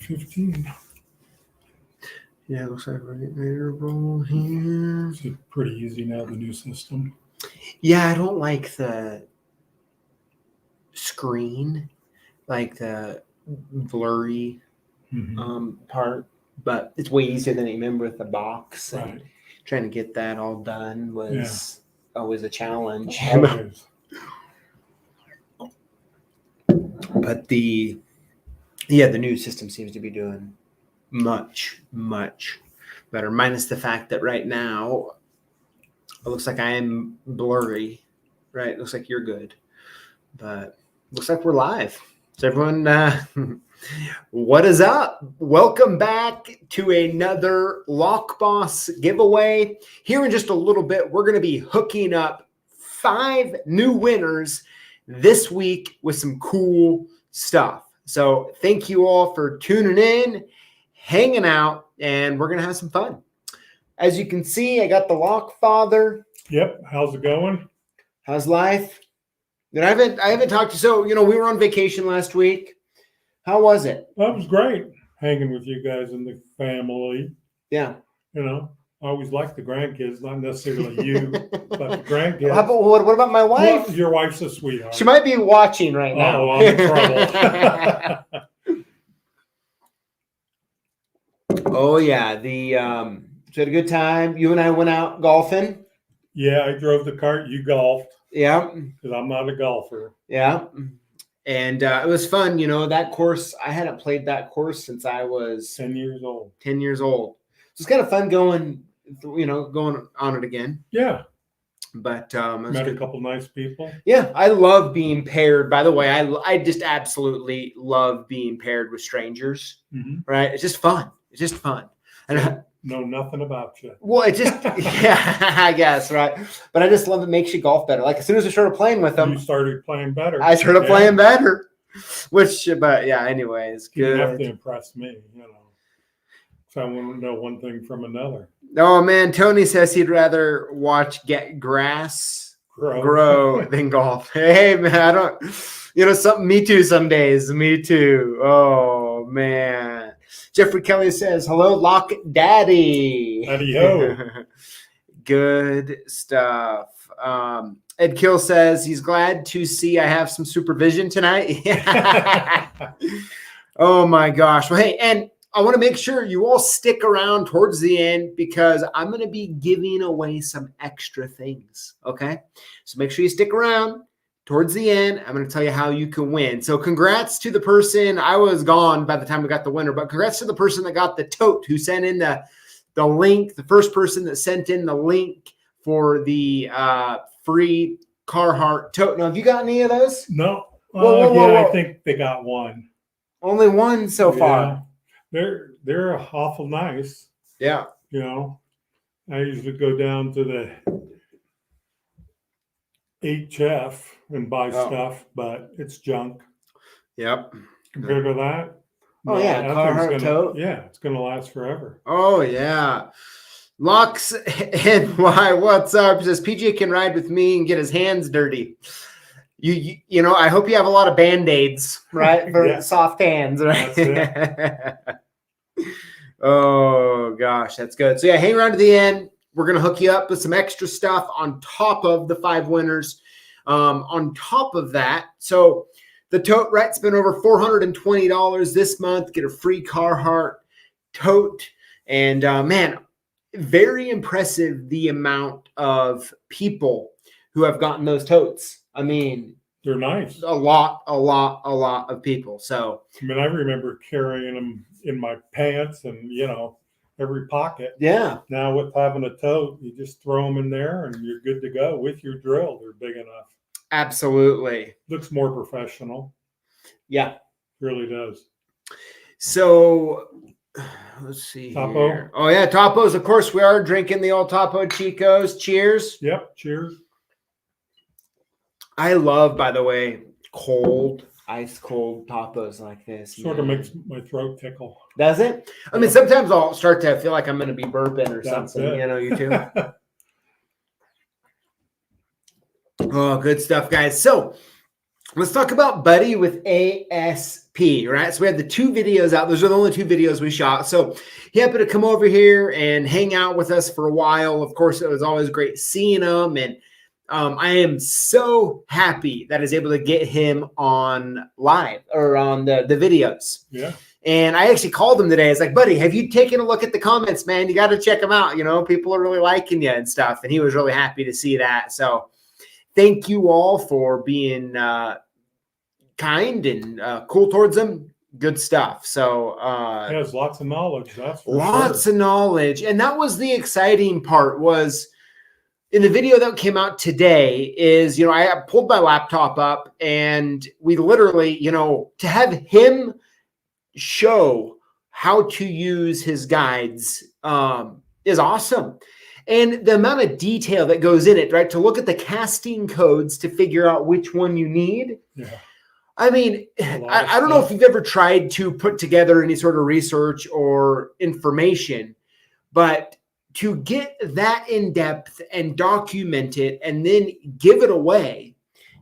15. Yeah, it looks like we're getting ready to roll here. It's pretty easy now, the new system. Yeah, I don't like the screen, like the blurry part, but it's way easier than I remember with the box. Right. And trying to get that all done was always a challenge. Always. But the new system seems to be doing much, much better, minus the fact that right now it looks like I am blurry, right? It looks like you're good, but looks like we're live. So everyone, what is up? Welcome back to another Lock Boss giveaway. Here in just a little bit, we're going to be hooking up 5 new winners this week with some cool stuff. So thank you all for tuning in, hanging out, and we're going to have some fun. As you can see, I got the Lock Father. Yep. How's it going? How's life? And I haven't talked to you. So, we were on vacation last week. How was it? That was great. Hanging with you guys and the family. Yeah. I always like the grandkids, not necessarily you, but the grandkids. What about my wife? Well, your wife's a sweetheart. She might be watching right now. Oh, I'm in trouble. Oh yeah, so had a good time. You and I went out golfing. Yeah, I drove the cart. You golfed. Yeah, because I'm not a golfer. Yeah, and it was fun. That course, I hadn't played that course since I was 10 years old. 10 years old. So it's kind of fun going on it again. Yeah. But met a couple nice people. Yeah, I love being paired. By the way, I just absolutely love being paired with strangers. Mm-hmm. Right? It's just fun. It's just fun. And know nothing about you. Well, it just I guess, right? But I just love it. Makes you golf better. Like as soon as I started playing with them, you started playing better. I started playing better. But yeah, anyways, good. You have to impress me, So I want to know one thing from another. Oh man, Tony says he'd rather watch grass grow than golf. Hey man, I don't. Me too. Some days, me too. Oh man. Jeffrey Kelly says, hello, Lock Daddy. Howdy-ho. Good stuff. Ed Kill says he's glad to see I have some supervision tonight. Oh, my gosh. Well, hey, and I want to make sure you all stick around towards the end because I'm going to be giving away some extra things, okay? So make sure you stick around. Towards the end, I'm going to tell you how you can win. So congrats to the person. I was gone by the time we got the winner, but congrats to the person that got the tote, who sent in the link, the first person that sent in the link for the free Carhartt tote. Now, have you got any of those? No. I think they got one. Only one so far. They're awful nice. Yeah. I usually go down to the HF and buy stuff, but it's junk. Yep. Compared to that. Carhartt tote. Yeah, it's going to last forever. Oh, yeah. Locks NY, what's up? Says PJ can ride with me and get his hands dirty. I hope you have a lot of Band-Aids, right? For soft hands, right? That's it. Oh, gosh, that's good. So, yeah, hang around to the end. We're going to hook you up with some extra stuff on top of the 5 winners. On top of that, so the tote, right, spent over $420 this month. Get a free Carhartt tote. And, man, very impressive the amount of people who have gotten those totes. I mean, they're nice. A lot of people. So, I remember carrying them in my pants and, every pocket. Yeah. Now with having a tote, you just throw them in there and you're good to go with your drill. They're big enough. Absolutely. Looks more professional. Yeah. Really does. So let's see. Topo. Here. Oh yeah, Topos. Of course, we are drinking the old Topo Chicos. Cheers. Yep. Cheers. I love, by the way, ice cold Topos like this. Sort of makes my throat tickle. Does it? I mean, sometimes I'll start to feel like I'm going to be burping or something. You too. Oh, good stuff, guys. So let's talk about Buddy with ASP. P, right? So we had the 2 videos out. Those are the only 2 videos we shot. So he happened to come over here and hang out with us for a while. Of course, it was always great seeing him. And I am so happy that I was able to get him on live or on the videos. Yeah. And I actually called him today. I was like, buddy, have you taken a look at the comments, man? You got to check them out. You know, people are really liking you and stuff. And he was really happy to see that. So thank you all for being kind and cool towards him. Good stuff. So He has lots of knowledge. That's for lots sure. of knowledge. And that was the exciting part was in the video that came out today is, I pulled my laptop up and we literally, to have him show how to use his guides is awesome. And the amount of detail that goes in it, right? To look at the casting codes to figure out which one you need. Yeah. I mean, I don't know if you've ever tried to put together any sort of research or information, but to get that in depth and document it and then give it away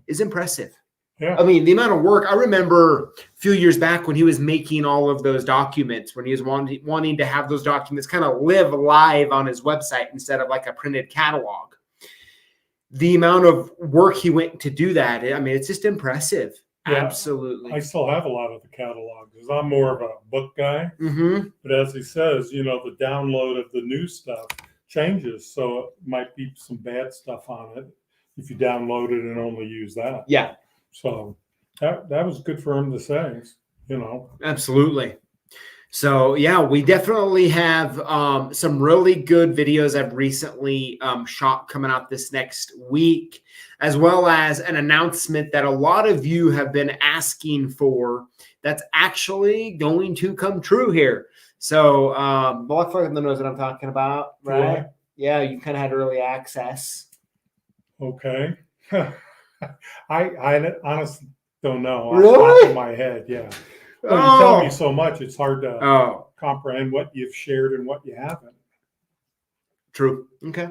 is impressive. Yeah. I mean, the amount of work, I remember a few years back when he was making all of those documents, when he was wanting to have those documents kind of live live on his website instead of like a printed catalog. The amount of work he went to do that, I mean, it's just impressive. Yeah. Absolutely. I still have a lot of the catalogs because I'm more of a book guy. Mm-hmm. But as he says, the download of the new stuff changes. So it might be some bad stuff on it if you download it and only use that. Yeah. So that was good for him to say, Absolutely. So yeah, we definitely have some really good videos I've recently shot coming out this next week, as well as an announcement that a lot of you have been asking for that's actually going to come true here. So Blockflug knows what I'm talking about, right? Yeah, you kind of had early access. Okay. I honestly don't know. Really? Off the top of my head, yeah. Well, you tell me so much, it's hard to comprehend what you've shared and what you haven't. True. Okay.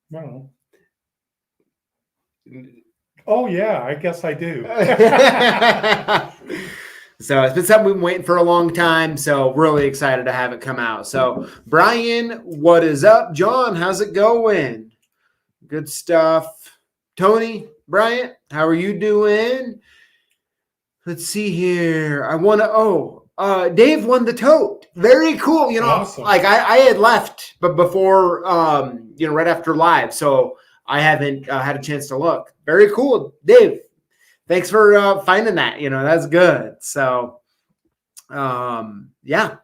No. Oh, yeah, I guess I do. So it's been something we've been waiting for a long time. So really excited to have it come out. So Brian, what is up? John, how's it going? Good stuff. Tony, Bryant, how are you doing? Let's see here. I want to, Dave won the tote. Very cool. Awesome. Like I had left, but before, right after live. So I haven't had a chance to look. Very cool. Dave, thanks for finding that. That's good. So, yeah.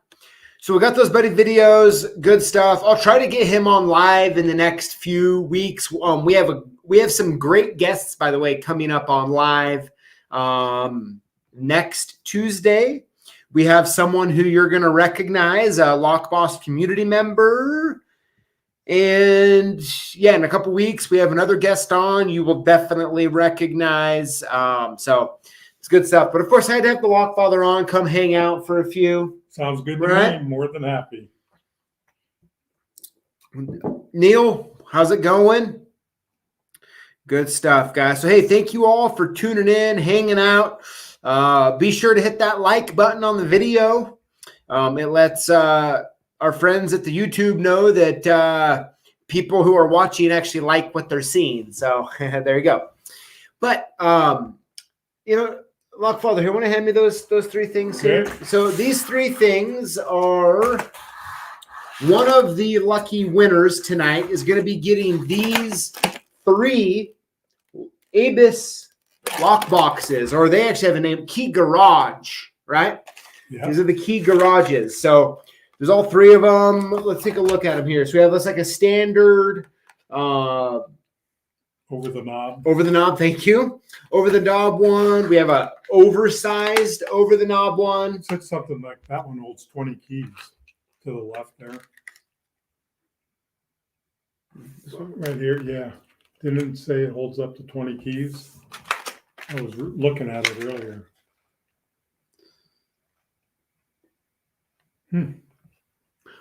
So we got those buddy videos. Good stuff. I'll try to get him on live in the next few weeks. We have some great guests, by the way, coming up on live. Next Tuesday, we have someone who you're going to recognize, a Lockboss community member. And yeah, in a couple weeks, we have another guest on you will definitely recognize. So it's good stuff. But of course, I had to have the Lockfather on, come hang out for a few. Sounds good to me. More than happy. Neil, how's it going? Good stuff, guys. So, hey, thank you all for tuning in, hanging out. Be sure to hit that like button on the video. It lets our friends at the YouTube know that people who are watching actually like what they're seeing. So there you go. But, Lockfather, here, want to hand me those 3 things here? Okay. So these 3 things are one of the lucky winners tonight is going to be getting these 3 Abus lock boxes, or they actually have a name, Key Garage, right? Yeah. These are the Key Garages. So there's all 3 of them. Let's take a look at them here. So we have this like a standard Over the knob. Thank you. Over the knob one. We have a oversized over the knob one. It said something like that one holds 20 keys to the left there. Right here, yeah. Didn't it say it holds up to 20 keys? I was looking at it earlier.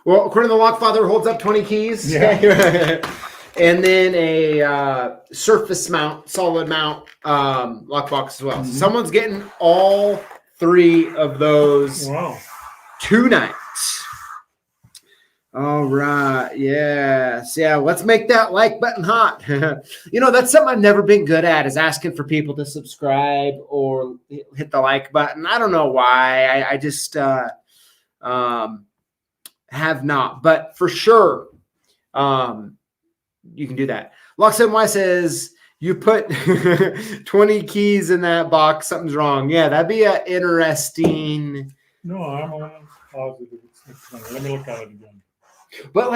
Well, according to the Lockfather, it holds up 20 keys. Yeah. And then a surface mount, solid mount lockbox as well. So someone's getting all 3 of those Wow. 2 nights. All right. Yes. Yeah. Let's make that like button hot. That's something I've never been good at, is asking for people to subscribe or hit the like button. I don't know why. I just have not, but for sure, you can do that. Loxon Y says, you put 20 keys in that box, something's wrong. Yeah, that'd be an interesting. No, I'm almost positive it's 20. Let me look at it again. But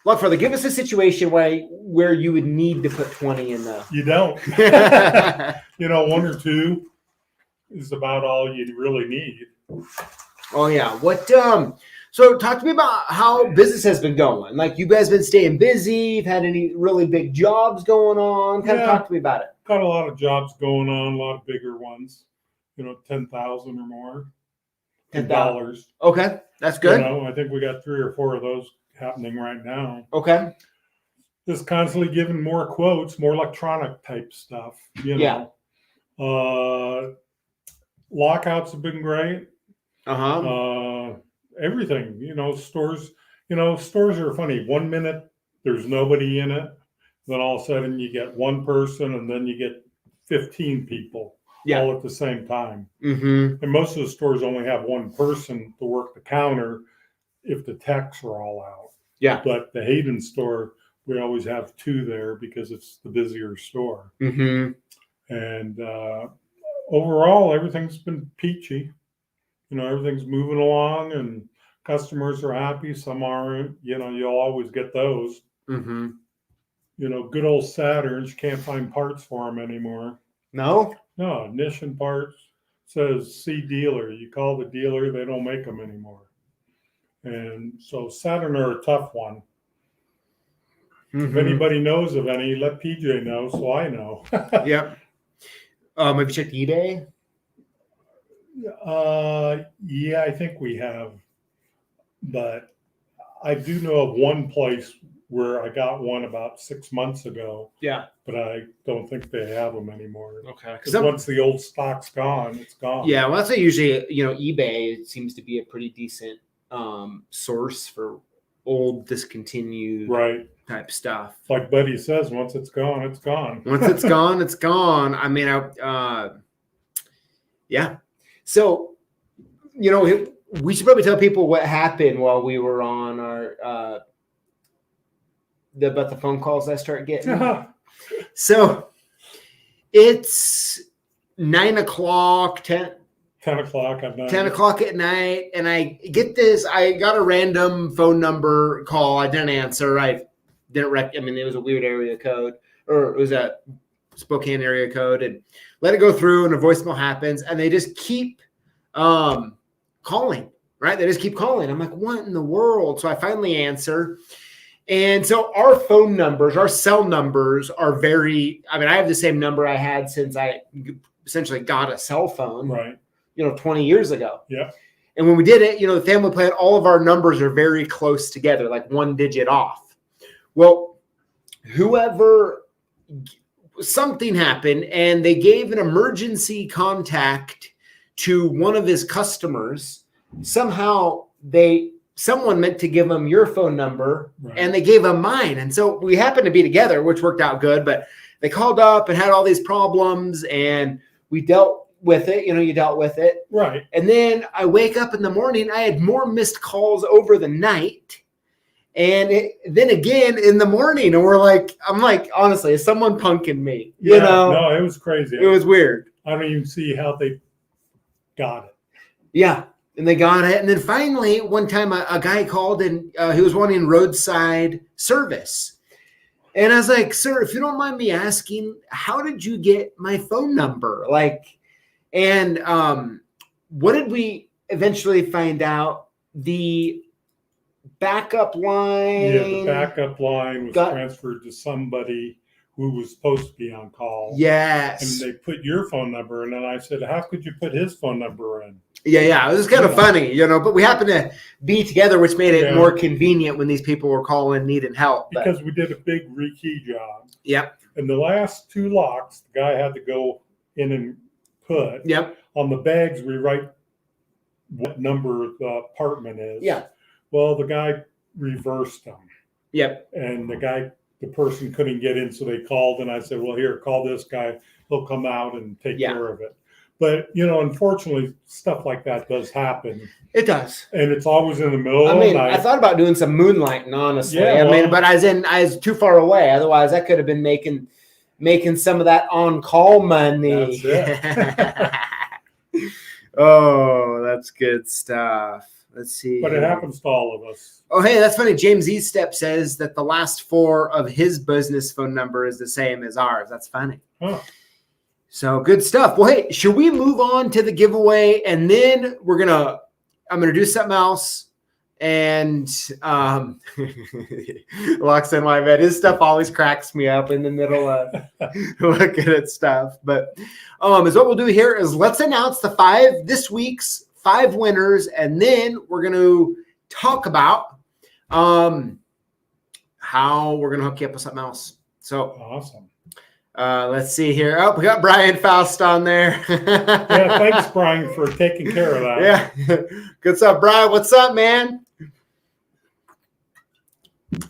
look further. Give us a situation where you would need to put 20 in the. You don't. 1 or 2 is about all you really need. Oh yeah. What? So talk to me about how business has been going. Like, you guys been staying busy. You've had any really big jobs going on? Kind of talk to me about it. Got a lot of jobs going on, a lot of bigger ones. 10,000 or more. $10. Okay, that's good. I think we got 3 or 4 of those happening right now. Okay. Just constantly giving more quotes, more electronic type stuff. Yeah. Lockouts have been great. Everything. Stores. Stores are funny. 1 minute there's nobody in it, then all of a sudden you get one person, and then you get 15 people. Yeah. All at the same time. Mm-hmm. And most of the stores only have one person to work the counter if the techs are all out. Yeah. But the Hayden store, we always have 2 there because it's the busier store. Mm-hmm. And overall, everything's been peachy. Everything's moving along, and customers are happy. Some aren't. You'll always get those. Mm-hmm. Good old Saturns, you can't find parts for them anymore. No? No, Nissan Parts says see dealer. You call the dealer, they don't make them anymore. And so Saturn are a tough one. Mm-hmm. If anybody knows of any, let PJ know so I know. Yep. Have you checked eBay? Yeah, I think we have. But I do know of one place where I got one about 6 months ago. Yeah. But I don't think they have them anymore. Okay. Because once the old stock's gone, it's gone. Yeah, well, that's why usually, eBay seems to be a pretty decent source for old discontinued type stuff. Like Buddy says, once it's gone, it's gone. Once it's gone, it's gone. I mean, yeah. So, we should probably tell people what happened while we were on our about the phone calls I start getting. So it's 9 o'clock, 10 o'clock at night. 10 o'clock at night, and I get this. I got a random phone number call. I didn't answer. I didn't it was a weird area code, or it was a Spokane area code, and let it go through, and a voicemail happens, and they just keep calling, right? They just keep calling. I'm like, what in the world? So I finally answer. And so our phone numbers, our cell numbers are I have the same number I had since I essentially got a cell phone, right? 20 years ago. Yeah. And when we did it, the family plan, all of our numbers are very close together, like 1 digit off. Well, something happened, and they gave an emergency contact to one of his customers. Somehow someone meant to give him your phone number, right, and they gave him mine. And so we happened to be together, which worked out good, but they called up and had all these problems, and we dealt with it. You dealt with it. Right. And then I wake up in the morning, I had more missed calls over the night. And then again in the morning, and I'm like, honestly, is someone punking me? No, it was crazy. It was weird. I don't even see how they got it. Yeah. And they got it. And then finally, one time a guy called, and he was wanting roadside service. And I was like, sir, if you don't mind me asking, how did you get my phone number? And what did we eventually find out? The backup line. Yeah, the backup line was transferred to somebody who was supposed to be on call. Yes. And they put your phone number in, and I said, how could you put his phone number in? Yeah. It was kind of funny, but we happened to be together, which made it more convenient when these people were calling, needing help. Because we did a big rekey job. Yep. And the last 2 locks, the guy had to go in and put. Yep. on the bags we write what number the apartment is. Yeah. Well, the guy reversed them, Yep. and the person couldn't get in, so they called, and I said, well, here, call this guy. He'll come out and take Yeah. care of it. But, you know, unfortunately, stuff like that does happen. It does. And it's always in the middle I of mean, the night. I thought about doing some moonlighting, honestly. Yeah, I mean, well- but I was too far away. Otherwise, I could have been making some of that on-call money. That's Oh, that's good stuff. Let's see. But it happens to all of us. Oh, hey, that's funny. James Estep says that the last 4 of his business phone number is the same as ours. That's funny. Huh. So good stuff. Well, hey, should we move on to the giveaway, and then I'm gonna do something else. And Loxon, my man, his stuff always cracks me up in the middle of looking at stuff. But is what we'll do here is let's announce this week's 5 winners, and then we're going to talk about how we're going to hook you up with something else. So Awesome. let's see here. Oh, we got Brian Faust on there. Yeah, thanks, Brian, for taking care of that. Yeah. Good stuff, Brian. What's up, man?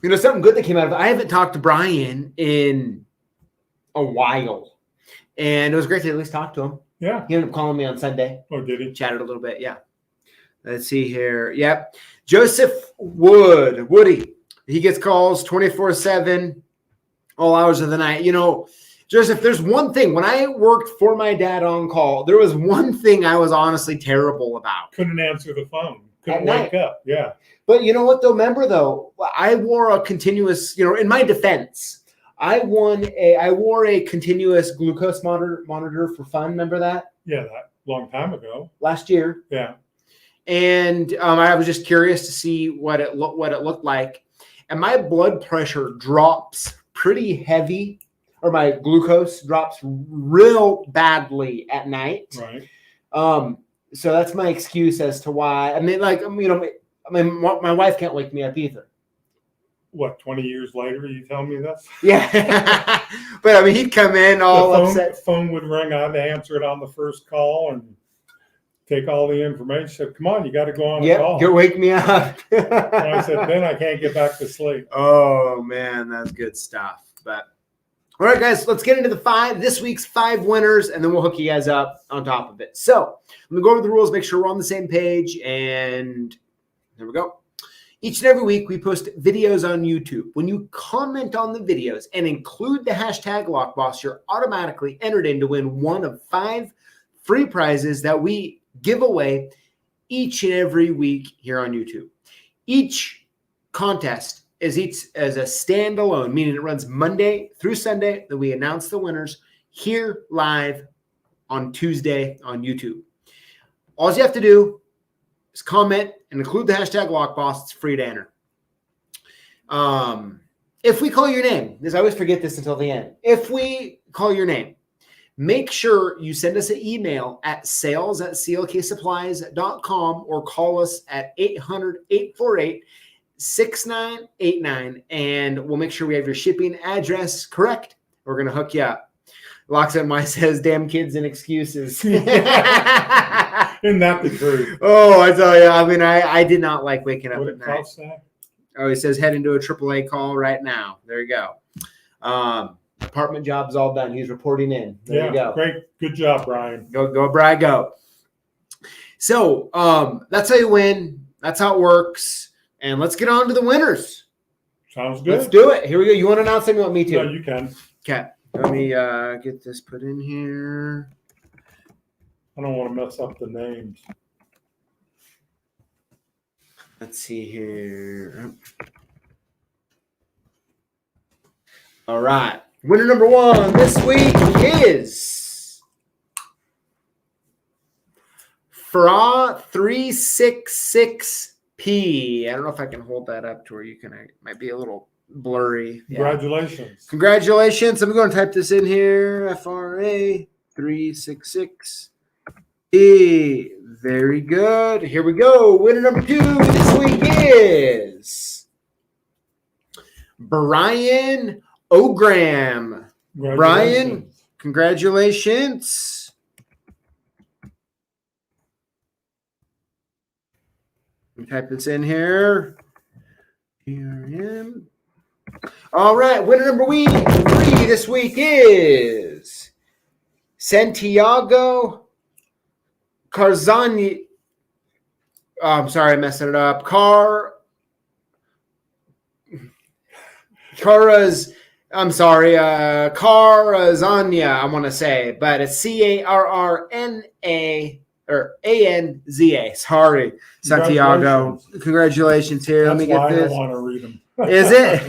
You know, something good that came out of it. I haven't talked to Brian in a while. And it was great to at least talk to him. Yeah. He ended up calling me on Sunday. Oh, did he? Chatted a little bit. Yeah. Let's see here. Yep. Joseph Woody. He gets calls 24/7, all hours of the night. You know, Joseph, there's one thing. When I worked for my dad on call, there was one thing I was honestly terrible about. Couldn't answer the phone. Couldn't At wake night. up. Yeah. But you know what, though? Remember, though, I wore a continuous, you know, in my defense, I wore a continuous glucose monitor for fun. Remember that? Yeah, that long time ago. Last year. Yeah. And I was just curious to see what it looked like. And my blood pressure drops pretty heavy, or my glucose drops real badly at night. Right. So that's my excuse as to why. I mean, my wife can't wake me up either. What, 20 years later, you tell me this? Yeah. But I mean, he'd come in all upset. Phone would ring. I'd answer it on the first call and take all the information. Said, come on, you got to go on the call. Yeah, wake me up. And I said, then I can't get back to sleep. Oh man, that's good stuff. But all right, guys, let's get into this week's 5 winners, and then we'll hook you guys up on top of it. So let me go over the rules, make sure we're on the same page, and there we go. Each and every week, we post videos on YouTube. When you comment on the videos and include the hashtag LockBoss, you're automatically entered in to win one of 5 free prizes that we give away each and every week here on YouTube. Each contest is a standalone, meaning it runs Monday through Sunday. That we announce the winners here live on Tuesday on YouTube. All you have to do is comment and include the hashtag LockBoss. It's free to enter. If we call your name, because I always forget this until the end. If we call your name, make sure you send us an email at sales@clksupplies.com or call us at 800-848-6989, and we'll make sure we have your shipping address correct. We're going to hook you up. Loxon Y says, damn kids and excuses. Isn't that the truth? Oh, I tell you, I mean, I did not like waking up What at did night. Carl say? Oh, he says head into a AAA call right now. There you go. Apartment job's all done. He's reporting in. There you go. Great. Good job, Brian. Go, Brad, go. So that's how you win. That's how it works. And let's get on to the winners. Sounds good. Let's do it. Here we go. You want to announce something? You want me No, to? you can. Okay. Let me get this put in here. I don't want to mess up the names. Let's see here. All right. Winner number 1 this week is Fra366P. I don't know if I can hold that up to where you can. It might be a little blurry. Yeah. Congratulations. Congratulations. I'm going to type this in here. FRA366. Very good. Here we go. Winner number 2 this week is Brian Ogram. Brian, congratulations. Type this in here. TRM. All right, winner number 3 this week is Santiago Carzani. Oh, I'm sorry, I messed it up. Carazania, I want to say, but it's Carrna or Anza. Sorry, Santiago. Congratulations here. That's Let me get why this. I don't want to read them. Is it?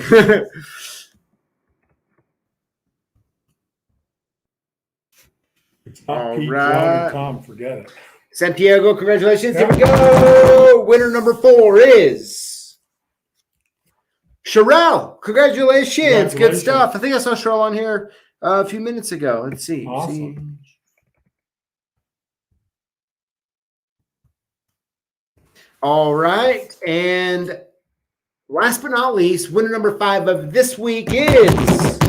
It's not All Pete, right. John, and Tom. Forget it. Santiago, congratulations. Yeah. Here we go. Winner number 4 is Sherelle. Congratulations. Good stuff. I think I saw Sherelle on here a few minutes ago. Let's see. Awesome. All right. And last but not least, winner number 5 of this week is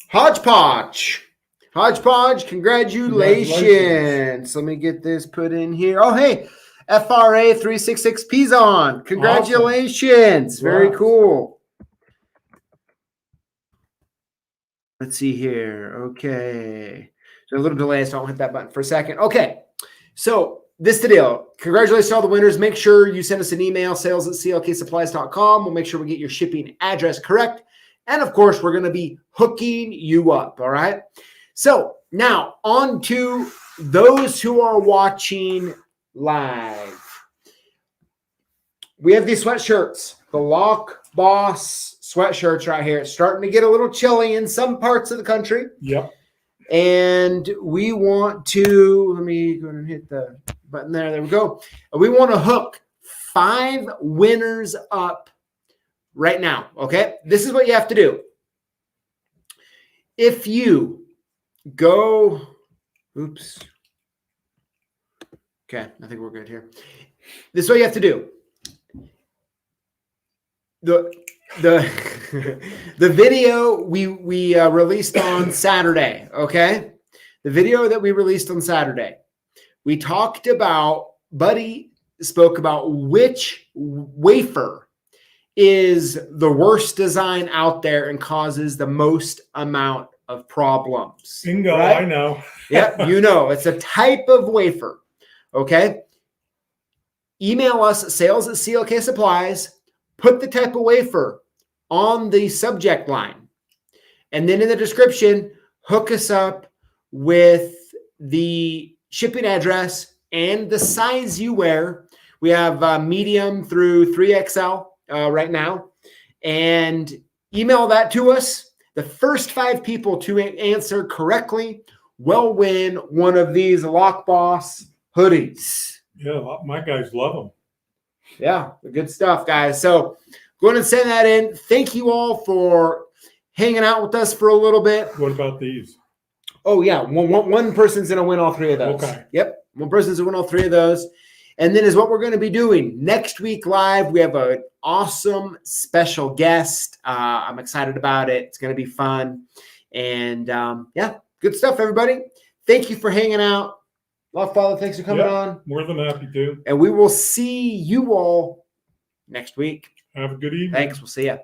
Hodgepodge. Hodgepodge, congratulations. Let me get this put in here. Oh, hey, FRA 366 Pizon. Congratulations. Awesome. Very Wow. cool. Let's see here. Okay. So a little delay, so I'll hit that button for a second. Okay. So this is the deal. Congratulations to all the winners. Make sure you send us an email, sales@clksupplies.com. We'll make sure we get your shipping address correct. And of course, we're going to be hooking you up. All right. So now on to those who are watching live. We have these sweatshirts, the Lock Boss sweatshirts right here. It's starting to get a little chilly in some parts of the country. Yep. And we want to, let me go ahead and hit the button there. There we go. We want to hook 5 winners up right now. Okay. This is what you have to do. If you go, oops. Okay, I think we're good here. This is what you have to do. The the video we released on Saturday, okay? The video that we released on Saturday, we talked about, Buddy spoke about which wafer is the worst design out there and causes the most amount of problems. Bingo, right? I know. Yep, you know, it's a type of wafer. Okay. Email us at sales@CLK Supplies, put the type of wafer on the subject line. And then in the description, hook us up with the shipping address and the size you wear. We have medium through 3XL right now. And email that to us. The first 5 people to answer correctly will win one of these Lock Boss hoodies. Yeah, my guys love them. Yeah, good stuff, guys. So go ahead and send that in. Thank you all for hanging out with us for a little bit. What about these? Oh, yeah. One person's going to win all 3 of those. Okay. Yep. One person's going to win all 3 of those. And then is what we're going to be doing next week live. We have an awesome special guest. I'm excited about it. It's going to be fun. And yeah, good stuff, everybody. Thank you for hanging out. Love Father, thanks for coming on. More than happy to. And we will see you all next week. Have a good evening. Thanks. We'll see you.